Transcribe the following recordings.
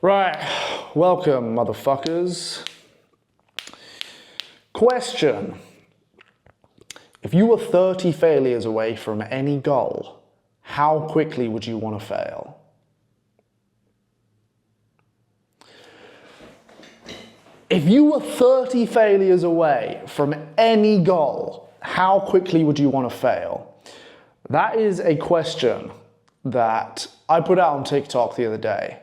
Right, welcome, motherfuckers. Question. If you were 30 failures away from any goal, how quickly would you want to fail? If you were 30 failures away from any goal, how quickly would you want to fail? That is a question that I put out on TikTok the other day.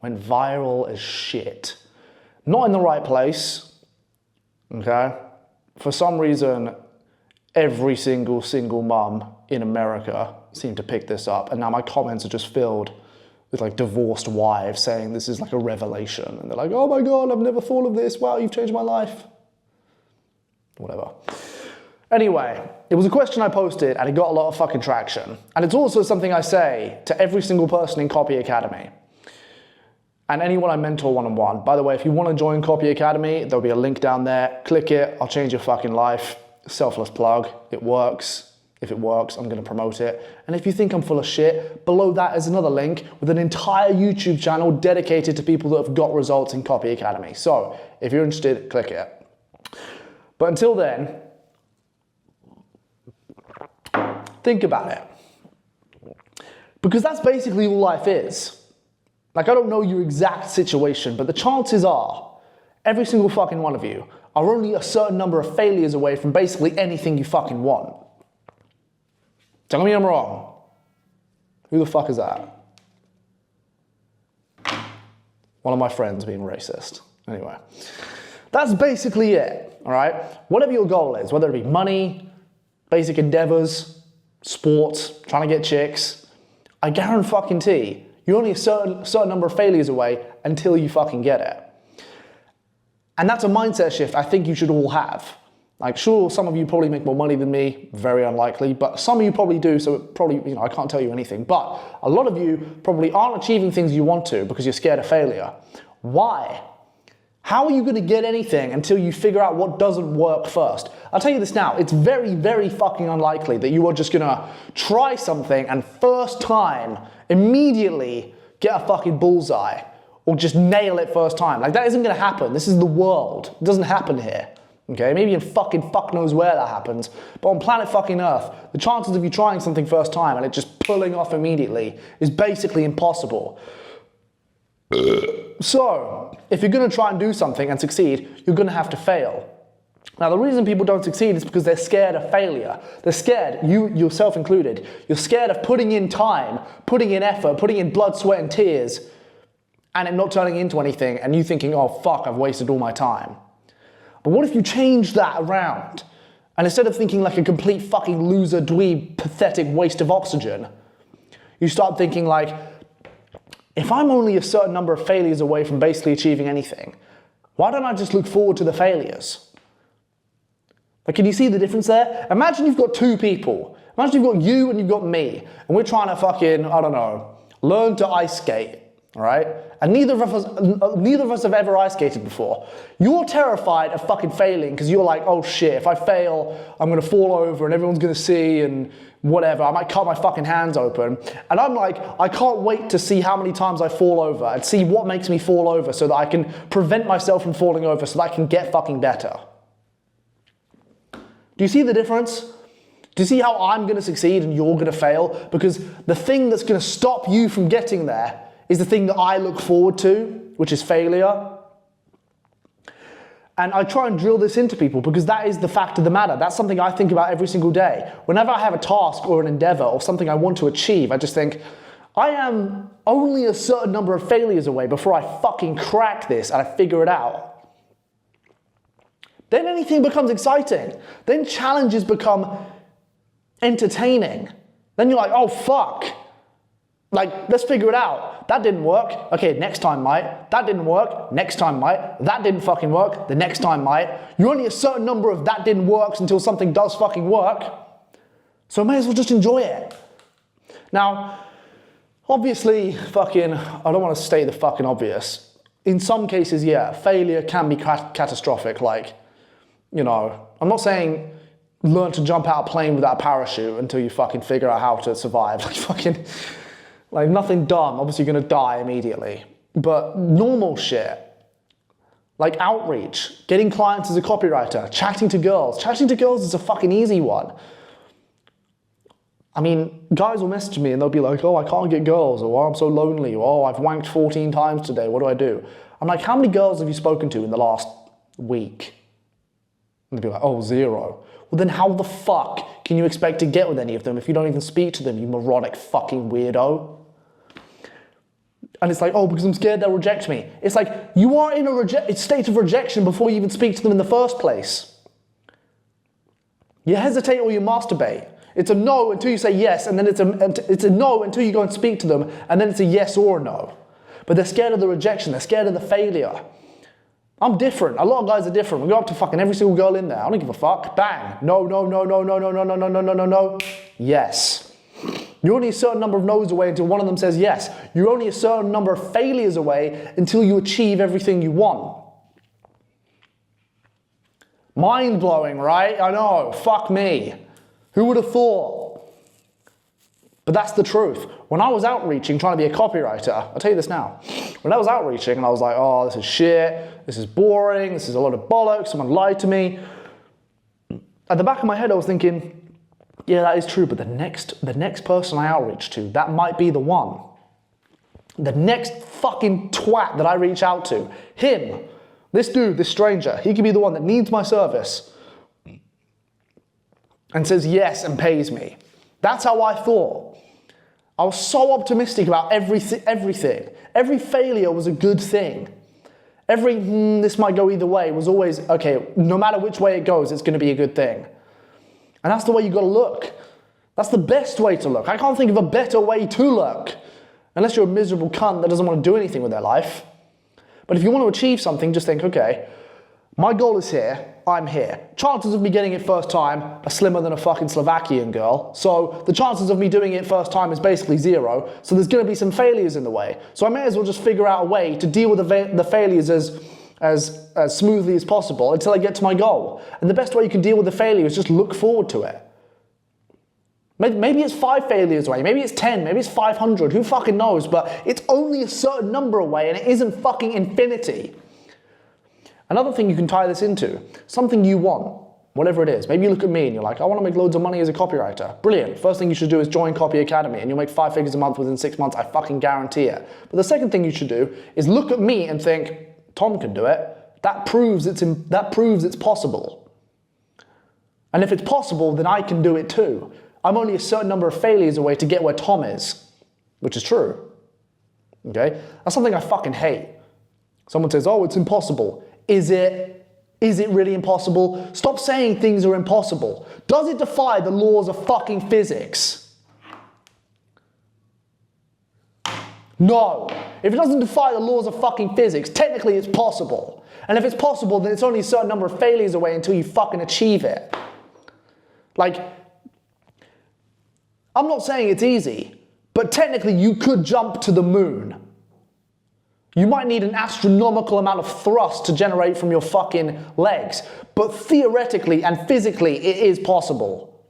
Went viral as shit. Not in the right place, okay? For some reason, every single mum in America seemed to pick this up, and now my comments are just filled with like divorced wives saying this is like a revelation, and they're like, oh my God, I've never thought of this, wow, you've changed my life. Whatever. Anyway, it was a question I posted and it got a lot of fucking traction. And it's also something I say to every single person in Copy Academy. And anyone I mentor one-on-one. By the way, if you want to join Copy Academy, there'll be a link down there. Click it, I'll change your fucking life. Selfless plug, it works. If it works, I'm gonna promote it. And if you think I'm full of shit, below that is another link with an entire YouTube channel dedicated to people that have got results in Copy Academy. So, if you're interested, click it. But until then, think about it. Because that's basically all life is. Like, I don't know your exact situation, but the chances are every single fucking one of you are only a certain number of failures away from basically anything you fucking want. Tell me I'm wrong. Who the fuck is that? One of my friends being racist. Anyway, that's basically it, all right? Whatever your goal is, whether it be money, basic endeavors, sports, trying to get chicks, I guarantee you're only a certain number of failures away until you fucking get it. And that's a mindset shift I think you should all have. Like, sure, some of you probably make more money than me, very unlikely, but some of you probably do, so it probably, you know, I can't tell you anything. But a lot of you probably aren't achieving things you want to because you're scared of failure. Why? How are you going to get anything until you figure out what doesn't work first? I'll tell you this now, it's very fucking unlikely that you are just going to try something and first time immediately get a fucking bullseye or just nail it first time. Like, that isn't going to happen. This is the world. It doesn't happen here. Okay, maybe in fucking fuck knows where that happens, but on planet fucking Earth, the chances of you trying something first time and it just pulling off immediately is basically impossible. So, if you're gonna try and do something and succeed, you're gonna have to fail. Now, the reason people don't succeed is because they're scared of failure. They're scared, you yourself included, you're scared of putting in time, putting in effort, putting in blood, sweat, and tears, and it not turning into anything, and you thinking, oh fuck, I've wasted all my time. But what if you change that around? And instead of thinking like a complete fucking loser, dweeb, pathetic waste of oxygen, you start thinking like, if I'm only a certain number of failures away from basically achieving anything, why don't I just look forward to the failures? Like, can you see the difference there? Imagine you've got two people. Imagine you've got you and you've got me, and we're trying to fucking, I don't know, learn to ice skate. All right? And neither of us have ever ice skated before. You're terrified of fucking failing because you're like, oh shit, if I fail, I'm gonna fall over and everyone's gonna see and whatever. I might cut my fucking hands open. And I'm like, I can't wait to see how many times I fall over and see what makes me fall over so that I can prevent myself from falling over so that I can get fucking better. Do you see the difference? Do you see how I'm gonna succeed and you're gonna fail? Because the thing that's gonna stop you from getting there is the thing that I look forward to, which is failure. And I try and drill this into people because that is the fact of the matter. That's something I think about every single day. Whenever I have a task or an endeavor or something I want to achieve, I just think, I am only a certain number of failures away before I fucking crack this and I figure it out. Then anything becomes exciting. Then challenges become entertaining. Then you're like, oh fuck. Like, let's figure it out. That didn't work. Okay, next time might. That didn't work. Next time might. That didn't fucking work. The next time might. You're only a certain number of that didn't work until something does fucking work. So I may as well just enjoy it. Now, obviously, fucking, I don't want to state the fucking obvious. In some cases, yeah, failure can be catastrophic. Like, you know, I'm not saying learn to jump out a plane without a parachute until you fucking figure out how to survive. Like, fucking... Like, nothing dumb, obviously you're gonna die immediately. But normal shit, like outreach, getting clients as a copywriter, chatting to girls. Chatting to girls is a fucking easy one. I mean, guys will message me and they'll be like, oh, I can't get girls, or oh, I'm so lonely, or oh, I've wanked 14 times today, what do I do? I'm like, how many girls have you spoken to in the last week? And they'll be like, oh, 0. Well, then how the fuck can you expect to get with any of them if you don't even speak to them, you moronic fucking weirdo? And it's like, oh, because I'm scared they'll reject me. It's like, you are in a state of rejection before you even speak to them in the first place. You hesitate or you masturbate. It's a no until you say yes, and then it's a no until you go and speak to them, and then it's a yes or a no. But they're scared of the rejection, they're scared of the failure. I'm different. A lot of guys are different. We go up to fucking every single girl in there. I don't give a fuck. Bang. No, no, no, no, no, no, no, no, no, no, no, no, no. Yes. You're only a certain number of no's away until one of them says yes. You're only a certain number of failures away until you achieve everything you want. Mind-blowing, right? I know. Fuck me. Who would have thought? But that's the truth. When I was outreaching, trying to be a copywriter, I'll tell you this now. When I was outreaching and I was like, oh, this is shit, this is boring, this is a lot of bollocks, someone lied to me. At the back of my head, I was thinking, yeah, that is true, but the next person I outreach to, that might be the one. The next fucking twat that I reach out to, him, this dude, this stranger, he could be the one that needs my service and says yes and pays me. That's how I thought. I was so optimistic about everything. Every failure was a good thing. Every this might go either way was always, okay, no matter which way it goes, it's gonna be a good thing. And that's the way you gotta look. That's the best way to look. I can't think of a better way to look, unless you're a miserable cunt that doesn't want to do anything with their life. But if you want to achieve something, just think, okay, my goal is here, I'm here. Chances of me getting it first time are slimmer than a fucking Slovakian girl. So the chances of me doing it first time is basically 0. So there's going to be some failures in the way. So I may as well just figure out a way to deal with the failures as smoothly as possible until I get to my goal. And the best way you can deal with the failure is just look forward to it. Maybe it's 5 failures away, maybe it's 10, maybe it's 500, who fucking knows, but it's only a certain number away and it isn't fucking infinity. Another thing you can tie this into, something you want, whatever it is. Maybe you look at me and you're like, I want to make loads of money as a copywriter. Brilliant. First thing you should do is join Copy Academy and you'll make 5 figures a month within 6 months, I fucking guarantee it. But the second thing you should do is look at me and think, Tom can do it. That proves it's possible. And if it's possible, then I can do it too. I'm only a certain number of failures away to get where Tom is, which is true. Okay? That's something I fucking hate. Someone says, oh, it's impossible. Is it really impossible? Stop saying things are impossible. Does it defy the laws of fucking physics? No. If it doesn't defy the laws of fucking physics, technically it's possible. And if it's possible, then it's only a certain number of failures away until you fucking achieve it. Like, I'm not saying it's easy, but technically you could jump to the moon. You might need an astronomical amount of thrust to generate from your fucking legs, but theoretically and physically it is possible.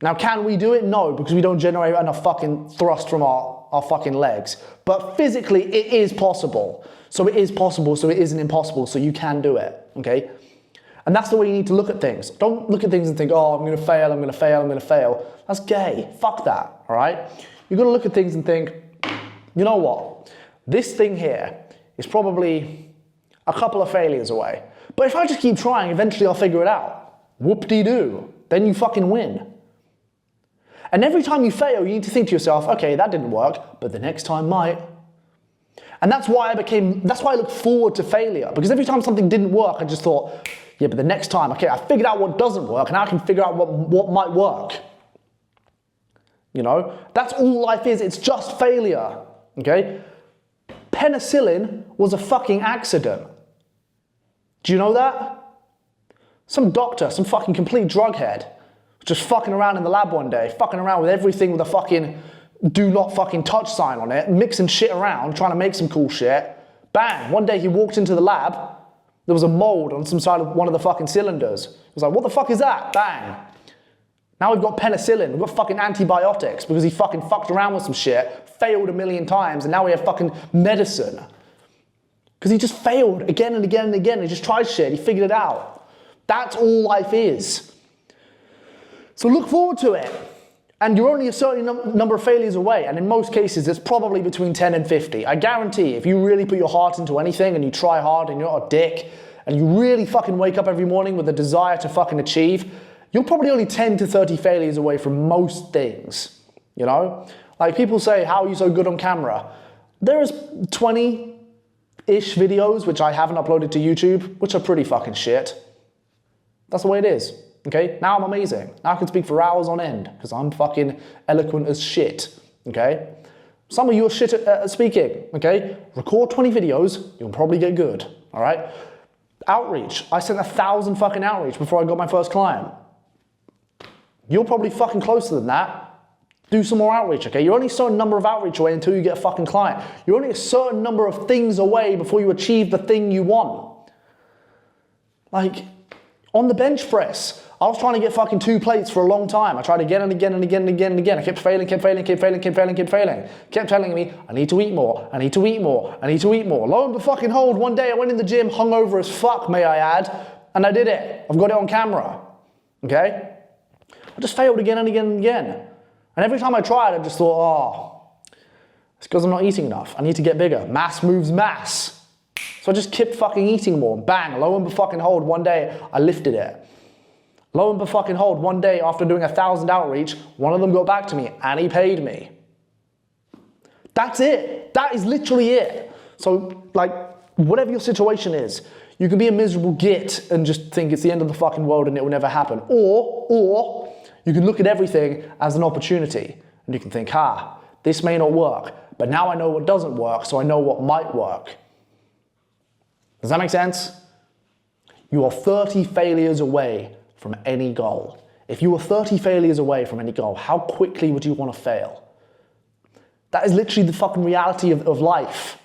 Now, can we do it? No, because we don't generate enough fucking thrust from our fucking legs. But physically it is possible. So it is possible, so it isn't impossible, so you can do it, okay? And that's the way you need to look at things. Don't look at things and think, oh, I'm gonna fail, I'm gonna fail, I'm gonna fail. That's gay, fuck that, all right? You've gotta look at things and think, you know what? This thing here is probably a couple of failures away. But if I just keep trying, eventually I'll figure it out. Whoop-de-doo. Then you fucking win. And every time you fail, you need to think to yourself, okay, that didn't work, but the next time might. And that's why I look forward to failure. Because every time something didn't work, I just thought, yeah, but the next time, okay, I figured out what doesn't work, and now I can figure out what might work. You know? That's all life is. It's just failure. Okay? Penicillin was a fucking accident. Do you know that? Some doctor, some fucking complete drug head, just fucking around in the lab one day, fucking around with everything with a fucking do not fucking touch sign on it, mixing shit around, trying to make some cool shit. Bang, one day he walked into the lab, there was a mold on some side of one of the fucking cylinders. He was like, what the fuck is that? Bang. Now we've got penicillin, we've got fucking antibiotics because he fucking fucked around with some shit, failed a million times, and now we have fucking medicine. Because he just failed again and again and again. He just tried shit, he figured it out. That's all life is. So look forward to it. And you're only a certain number of failures away, and in most cases it's probably between 10 and 50. I guarantee if you really put your heart into anything and you try hard and you're not a dick, and you really fucking wake up every morning with a desire to fucking achieve, you're probably only 10 to 30 failures away from most things, you know? Like people say, how are you so good on camera? There's 20-ish videos which I haven't uploaded to YouTube, which are pretty fucking shit. That's the way it is. Okay, now I'm amazing. Now I can speak for hours on end because I'm fucking eloquent as shit. Okay, some of you are shit at speaking. Okay, record 20 videos, you'll probably get good. All right, outreach. I sent 1,000 fucking outreach before I got my first client. You're probably fucking closer than that. Do some more outreach. Okay, you're only a certain number of outreach away until you get a fucking client. You're only a certain number of things away before you achieve the thing you want. Like on the bench press. I was trying to get fucking 2 plates for a long time. I tried again and again and again and again and again. I kept failing. Kept telling me, I need to eat more, I need to eat more, I need to eat more. Lo and behold, one day I went in the gym, hungover as fuck, may I add, and I did it. I've got it on camera, okay? I just failed again and again and again. And every time I tried, I just thought, oh, it's because I'm not eating enough. I need to get bigger. Mass moves mass. So I just kept fucking eating more. Bang, lo and behold, one day I lifted it. Lo and behold, one day after doing 1,000 outreach, one of them got back to me and he paid me. That's it. That is literally it. So, like, whatever your situation is, you can be a miserable git and just think it's the end of the fucking world and it will never happen. Or you can look at everything as an opportunity and you can think, this may not work, but now I know what doesn't work, so I know what might work. Does that make sense? You are 30 failures away from any goal. If you were 30 failures away from any goal, how quickly would you want to fail? That is literally the fucking reality of life.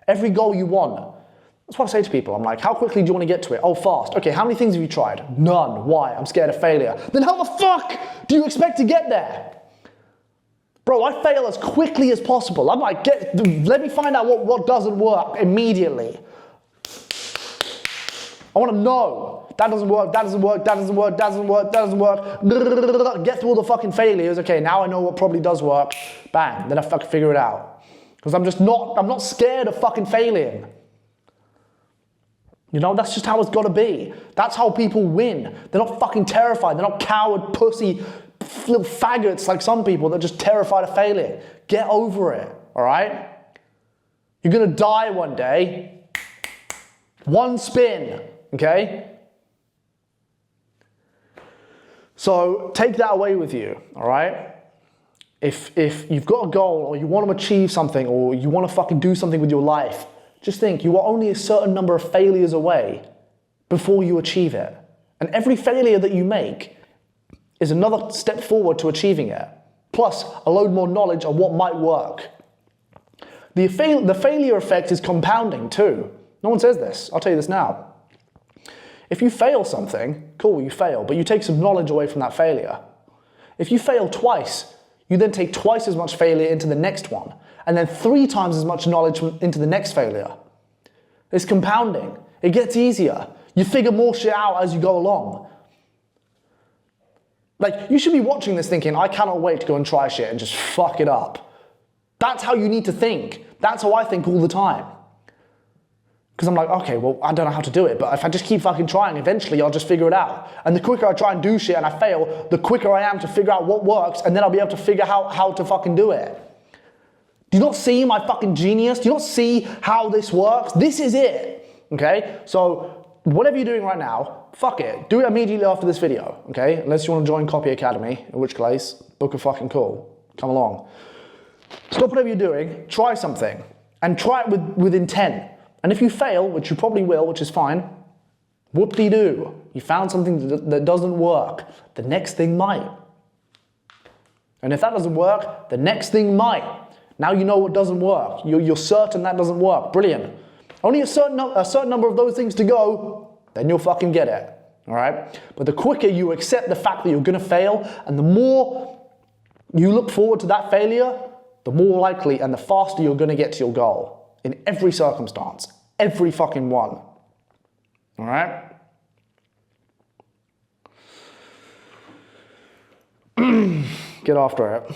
Every goal you want. That's what I say to people. I'm like, how quickly do you want to get to it? Oh, fast. Okay, how many things have you tried? None. Why? I'm scared of failure. Then how the fuck do you expect to get there? Bro, I fail as quickly as possible. I'm like, let me find out what doesn't work immediately. I want to know. That doesn't work, that doesn't work, that doesn't work, that doesn't work, that doesn't work. Get through all the fucking failures. Okay, now I know what probably does work. Bang, then I fucking figure it out. Because I'm not scared of fucking failing. You know, that's just how it's got to be. That's how people win. They're not fucking terrified. They're not coward, pussy, little faggots like some people that are just terrified of failing. Get over it, all right? You're going to die one day. One spin, okay? So take that away with you, all right? If you've got a goal or you want to achieve something or you want to fucking do something with your life, just think you are only a certain number of failures away before you achieve it. And every failure that you make is another step forward to achieving it, plus a load more knowledge on what might work. The failure effect is compounding too. No one says this. I'll tell you this now. If you fail something, cool, you fail, but you take some knowledge away from that failure. If you fail twice, you then take twice as much failure into the next one, and then 3 times as much knowledge into the next failure. It's compounding. It gets easier. You figure more shit out as you go along. Like, you should be watching this thinking, I cannot wait to go and try shit and just fuck it up. That's how you need to think. That's how I think all the time. Because I'm like, okay, well, I don't know how to do it, but if I just keep fucking trying, eventually I'll just figure it out. And the quicker I try and do shit and I fail, the quicker I am to figure out what works, and then I'll be able to figure out how to fucking do it. Do you not see my fucking genius? Do you not see how this works? This is it, okay? So whatever you're doing right now, fuck it. Do it immediately after this video, okay? Unless you want to join Copy Academy, in which case, book a fucking call. Come along. Stop whatever you're doing, try something, and try it with intent. And if you fail, which you probably will, which is fine, whoop-de-doo. You found something that doesn't work. The next thing might. And if that doesn't work, the next thing might. Now you know what doesn't work. You're certain that doesn't work. Brilliant. Only a certain number of those things to go, then you'll fucking get it. all right? But the quicker you accept the fact that you're gonna fail, and the more you look forward to that failure, the more likely and the faster you're gonna get to your goal in every circumstance, every fucking one, all right? Get after it.